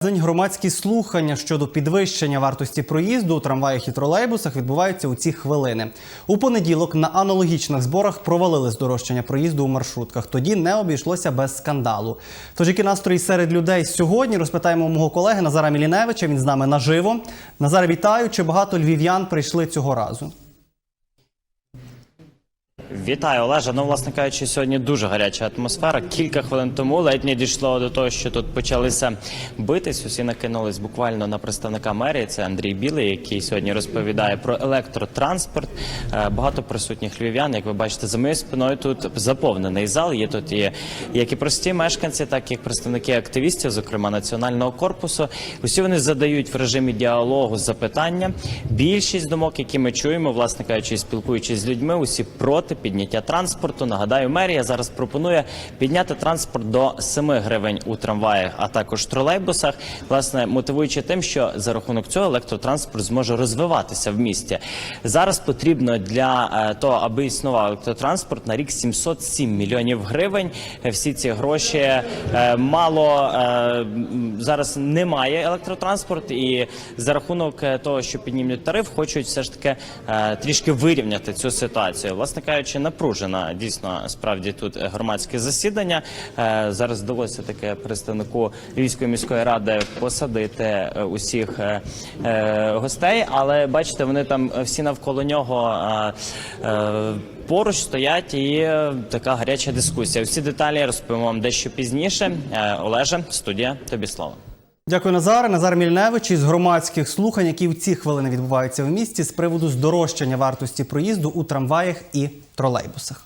Громадські слухання щодо підвищення вартості проїзду у трамваях і тролейбусах відбуваються у ці хвилини. У понеділок на аналогічних зборах провалили здорожчання проїзду у маршрутках. Тоді не обійшлося без скандалу. Тож, які настрої серед людей сьогодні, розпитаємо у мого колеги Назара Міліневича. Він з нами наживо. Назар, вітаю. Чи багато львів'ян прийшли цього разу? Вітаю, Олеже. Ну, власне кажучи, сьогодні дуже гаряча атмосфера. Кілька хвилин тому ледь не дійшло до того, що тут почалися битись. Усі накинулись буквально на представника мерії. Це Андрій Білий, який сьогодні розповідає про електротранспорт. Багато присутніх львів'ян. Як ви бачите, за моєю спиною тут заповнений зал. Є тут як і прості мешканці, так і представники активістів, зокрема Національного корпусу. Усі вони задають в режимі діалогу запитання. Більшість думок, які ми чуємо, власне кажучи, спілкуючись з людьми, усі проти підняття транспорту. Нагадаю, мерія зараз пропонує підняти транспорт до 7 гривень у трамваях, а також тролейбусах, власне, мотивуючи тим, що за рахунок цього електротранспорт зможе розвиватися в місті. Зараз потрібно для того, аби існував електротранспорт, на рік 707 мільйонів гривень. Всі ці гроші мало, зараз немає електротранспорту, і за рахунок того, що піднімуть тариф, хочуть все ж таки трішки вирівняти цю ситуацію. Власне кажучи, напружена дійсно справді тут громадське засідання. Зараз вдалося таке представнику Львівської міської ради посадити усіх гостей, але бачите, вони там всі навколо нього поруч стоять, і така гаряча дискусія. Всі деталі розповімо вам дещо пізніше. Олеже, студія, тобі слово. Дякую, Назар. Назар Міліневич із громадських слухань, які в ці хвилини відбуваються в місті з приводу здорожчання вартості проїзду у трамваях і тролейбусах.